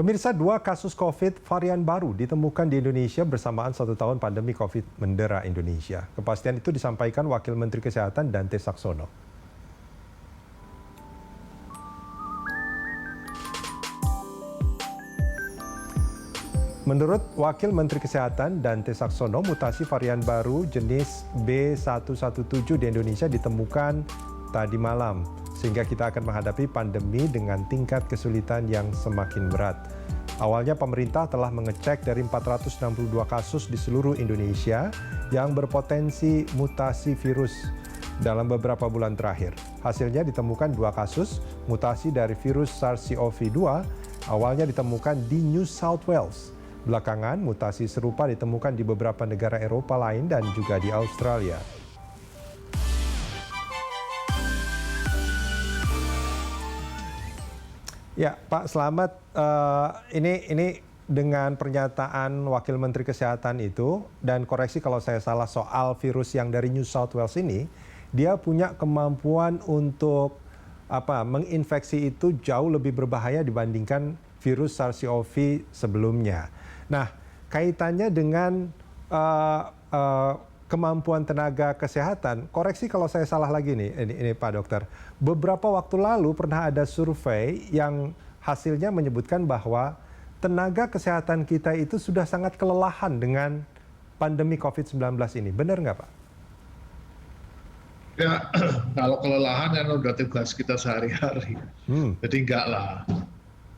Pemirsa, 2 kasus COVID varian baru ditemukan di Indonesia bersamaan 1 tahun pandemi COVID mendera Indonesia. Kepastian itu disampaikan Wakil Menteri Kesehatan Dante Saxono. Menurut Wakil Menteri Kesehatan Dante Saxono, mutasi varian baru jenis B117 di Indonesia ditemukan tadi malam, sehingga kita akan menghadapi pandemi dengan tingkat kesulitan yang semakin berat. Awalnya pemerintah telah mengecek dari 462 kasus di seluruh Indonesia yang berpotensi mutasi virus dalam beberapa bulan terakhir. Hasilnya ditemukan 2 kasus mutasi dari virus SARS-CoV-2, awalnya ditemukan di New South Wales. Belakangan, mutasi serupa ditemukan di beberapa negara Eropa lain dan juga di Australia. Ya, Pak Slamet, ini dengan pernyataan Wakil Menteri Kesehatan itu, dan koreksi kalau saya salah soal virus yang dari New South Wales ini, dia punya kemampuan untuk menginfeksi itu jauh lebih berbahaya dibandingkan virus SARS-CoV sebelumnya. Nah, kaitannya dengan kemampuan tenaga kesehatan, koreksi kalau saya salah lagi nih, ini Pak Dokter. Beberapa waktu lalu pernah ada survei yang hasilnya menyebutkan bahwa tenaga kesehatan kita itu sudah sangat kelelahan dengan pandemi COVID-19 ini. Benar nggak, Pak? Ya, kalau kelelahan kan udah tugas kita sehari-hari. Jadi enggak lah.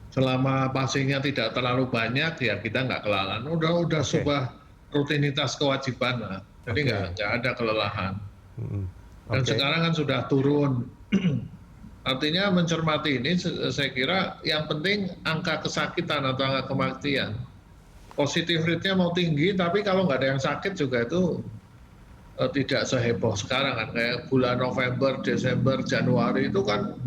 Selama pasiennya tidak terlalu banyak, ya kita nggak kelelahan. Udah sebuah rutinitas kewajiban lah. Jadi nggak ada kelelahan. Dan sekarang kan sudah turun. Artinya mencermati ini, saya kira yang penting angka kesakitan atau angka kematian. Positif rate-nya mau tinggi, tapi kalau nggak ada yang sakit juga itu tidak seheboh sekarang kan. Kayak bulan November, Desember, Januari itu kan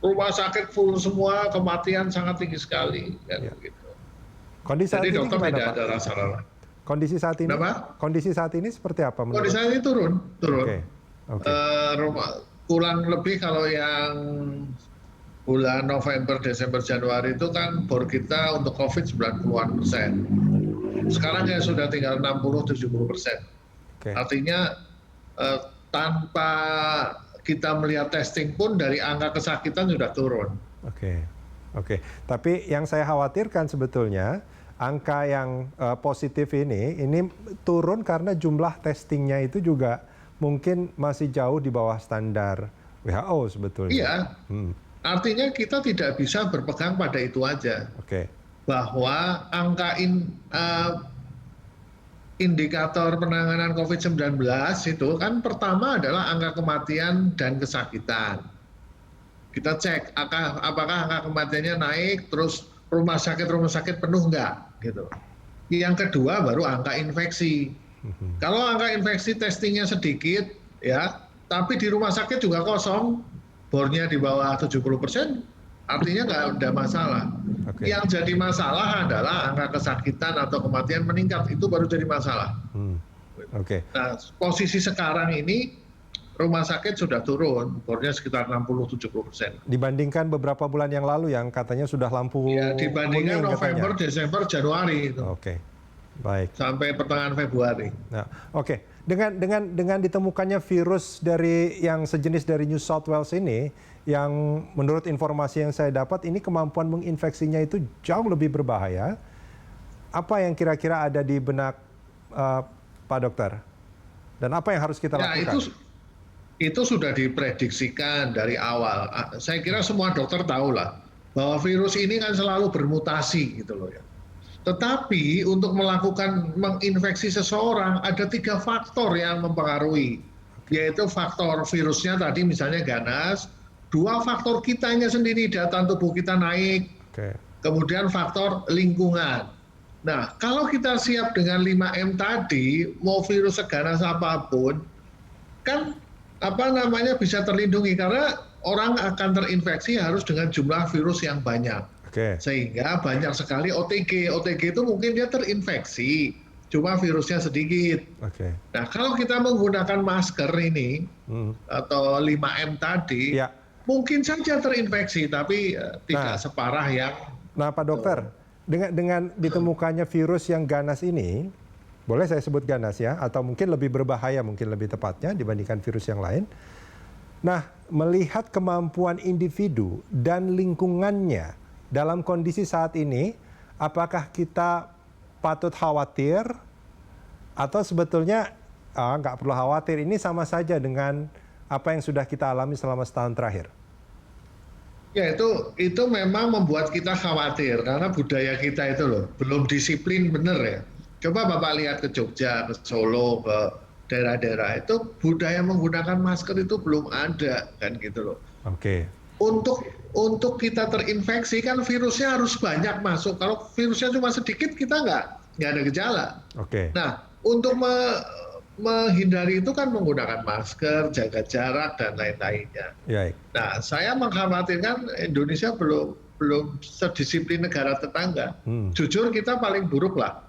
rumah sakit full semua, kematian sangat tinggi sekali. Kan, gitu. Jadi dokter tidak ada rasa-rasa. Kondisi saat ini, kondisi saat ini seperti apa? Kondisi saat ini turun. Kurang lebih kalau yang bulan November, Desember, Januari itu kan bor kita untuk COVID 90-an%. Sekarang ya sudah tinggal 60-70%. Artinya tanpa kita melihat testing pun dari angka kesakitan sudah turun. Oke. Tapi yang saya khawatirkan sebetulnya angka yang positif ini turun karena jumlah testingnya itu juga mungkin masih jauh di bawah standar WHO sebetulnya. Iya, artinya kita tidak bisa berpegang pada itu aja. Bahwa angka indikator penanganan COVID-19 itu kan pertama adalah angka kematian dan kesakitan. Kita cek apakah angka kematiannya naik, terus rumah sakit penuh enggak gitu. Yang kedua baru angka infeksi. Kalau angka infeksi testingnya sedikit ya, tapi di rumah sakit juga kosong, bornya di bawah 70%, artinya nggak ada masalah. Yang jadi masalah adalah angka kesakitan atau kematian meningkat, itu baru jadi masalah. Nah, posisi sekarang ini rumah sakit sudah turun, bornya sekitar 60-70%. Dibandingkan beberapa bulan yang lalu yang katanya sudah lampu ya, dibandingkan November, Desember, Januari itu. Baik. Sampai pertengahan Februari. Nah, dengan ditemukannya virus dari yang sejenis dari New South Wales ini, yang menurut informasi yang saya dapat ini kemampuan menginfeksinya itu jauh lebih berbahaya. Apa yang kira-kira ada di benak Pak Dokter? Dan apa yang harus kita lakukan? Itu sudah diprediksikan dari awal. Saya kira semua dokter tahu lah bahwa virus ini kan selalu bermutasi gitu loh ya. Tetapi untuk menginfeksi seseorang ada 3 faktor yang mempengaruhi, yaitu faktor virusnya tadi misalnya ganas, 2 faktor kitanya sendiri, daya tubuh kita naik, kemudian faktor lingkungan. Nah, kalau kita siap dengan 5M tadi, mau virus seganas apapun, kan bisa terlindungi karena orang akan terinfeksi harus dengan jumlah virus yang banyak. Sehingga banyak sekali OTG. OTG itu mungkin dia terinfeksi, cuma virusnya sedikit. Nah, kalau kita menggunakan masker ini atau 5M tadi, mungkin saja terinfeksi, tapi tidak separah yang Nah, Pak Dokter, dengan ditemukannya virus yang ganas ini, boleh saya sebut ganas ya, atau mungkin lebih berbahaya, mungkin lebih tepatnya dibandingkan virus yang lain. Nah, melihat kemampuan individu dan lingkungannya dalam kondisi saat ini, apakah kita patut khawatir atau sebetulnya nggak perlu khawatir, ini sama saja dengan apa yang sudah kita alami selama setahun terakhir? Ya itu memang membuat kita khawatir karena budaya kita itu loh belum disiplin bener ya. Coba Bapak lihat ke Jogja, ke Solo, ke daerah-daerah itu budaya menggunakan masker itu belum ada kan gitu loh. Oke. Untuk kita terinfeksi kan virusnya harus banyak masuk. Kalau virusnya cuma sedikit kita nggak ada gejala. Oke. Nah untuk menghindari itu kan menggunakan masker, jaga jarak dan lain-lainnya. Ya. Nah, saya mengkhawatirkan Indonesia belum sedisiplin negara tetangga. Jujur kita paling buruk lah.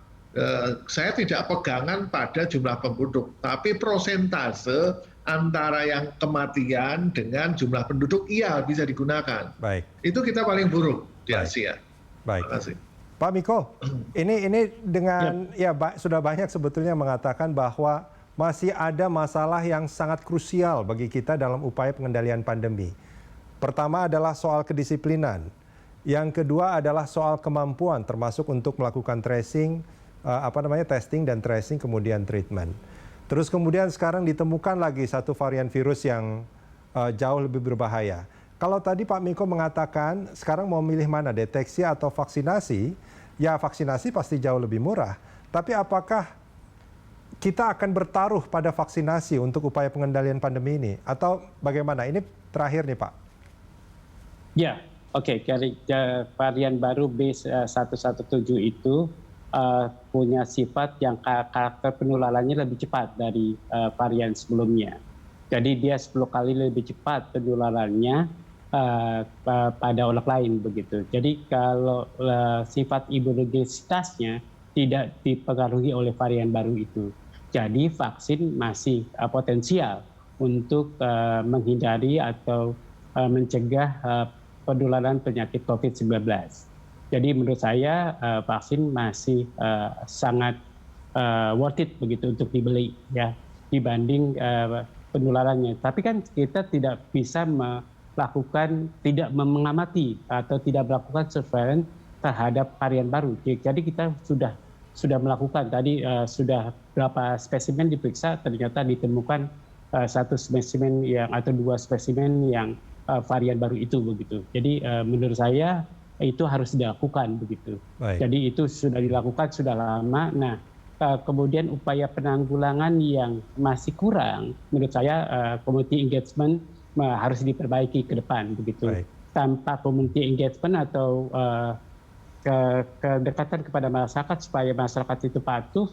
Saya tidak pegangan pada jumlah penduduk, tapi prosentase antara yang kematian dengan jumlah penduduk iya bisa digunakan. Baik. Itu kita paling buruk di Asia. Baik. Terima kasih. Pak Miko, ini dengan sudah banyak sebetulnya mengatakan bahwa masih ada masalah yang sangat krusial bagi kita dalam upaya pengendalian pandemi. Pertama adalah soal kedisiplinan. Yang kedua adalah soal kemampuan termasuk untuk melakukan tracing, testing dan tracing kemudian treatment. Terus kemudian sekarang ditemukan lagi satu varian virus yang jauh lebih berbahaya. Kalau tadi Pak Miko mengatakan sekarang mau milih mana, deteksi atau vaksinasi, ya vaksinasi pasti jauh lebih murah. Tapi apakah kita akan bertaruh pada vaksinasi untuk upaya pengendalian pandemi ini? Atau bagaimana? Ini terakhir nih Pak. Ya, oke. Varian baru B117 itu punya sifat yang karakter penularannya lebih cepat dari varian sebelumnya. Jadi dia 10 kali lebih cepat penularannya pada orang lain begitu. Jadi kalau sifat imunogenitasnya tidak dipengaruhi oleh varian baru itu. Jadi vaksin masih potensial untuk menghindari atau mencegah penularan penyakit COVID-19. Jadi menurut saya vaksin masih sangat worth it begitu untuk dibeli ya dibanding penularannya. Tapi kan kita tidak bisa tidak mengamati atau tidak melakukan surveillance terhadap varian baru. Jadi kita sudah melakukan tadi sudah berapa spesimen diperiksa, ternyata ditemukan satu spesimen yang atau 2 spesimen yang varian baru itu begitu. Jadi menurut saya itu harus dilakukan begitu. Baik. Jadi itu sudah dilakukan sudah lama. Nah kemudian upaya penanggulangan yang masih kurang, menurut saya community engagement harus diperbaiki ke depan begitu. Baik. Tanpa community engagement atau kedekatan kepada masyarakat supaya masyarakat itu patuh,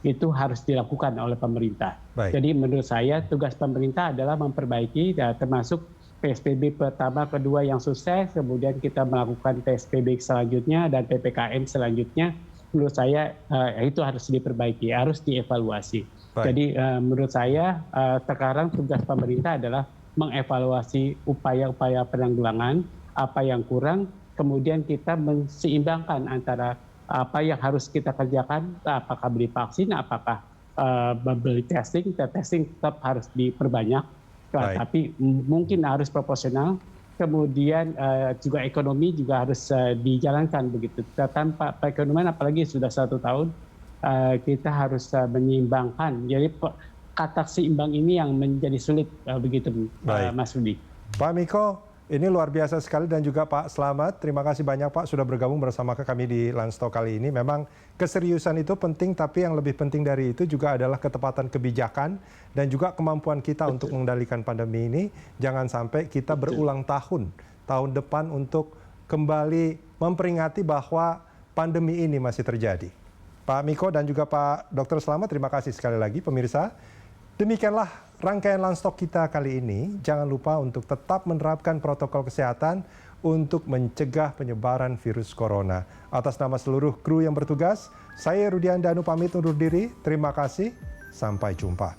itu harus dilakukan oleh pemerintah. Baik. Jadi menurut saya tugas pemerintah adalah memperbaiki termasuk PSBB pertama, kedua yang sukses, kemudian kita melakukan PSBB selanjutnya dan PPKM selanjutnya. Menurut saya itu harus diperbaiki, harus dievaluasi. Baik. Jadi menurut saya sekarang tugas pemerintah adalah mengevaluasi upaya-upaya penanggulangan, apa yang kurang, kemudian kita menseimbangkan antara apa yang harus kita kerjakan, apakah beli vaksin, apakah beli testing tetap harus diperbanyak, tapi mungkin harus proporsional. Kemudian juga ekonomi juga harus dijalankan begitu. Tanpa perekonomian, apalagi sudah 1 tahun, kita harus menyeimbangkan. Jadi kata seimbang ini yang menjadi sulit begitu, Mas Rudi. Pak Miko, ini luar biasa sekali dan juga Pak Slamet. Terima kasih banyak Pak sudah bergabung bersama kami di Lansto kali ini. Memang keseriusan itu penting, tapi yang lebih penting dari itu juga adalah ketepatan kebijakan dan juga kemampuan kita untuk mengendalikan pandemi ini. Jangan sampai kita berulang tahun depan untuk kembali memperingati bahwa pandemi ini masih terjadi. Pak Miko dan juga Pak Dr. Slamet, terima kasih sekali lagi pemirsa. Demikianlah rangkaian Lanstock kita kali ini. Jangan lupa untuk tetap menerapkan protokol kesehatan untuk mencegah penyebaran virus corona. Atas nama seluruh kru yang bertugas, saya Rudian Danu pamit undur diri. Terima kasih, sampai jumpa.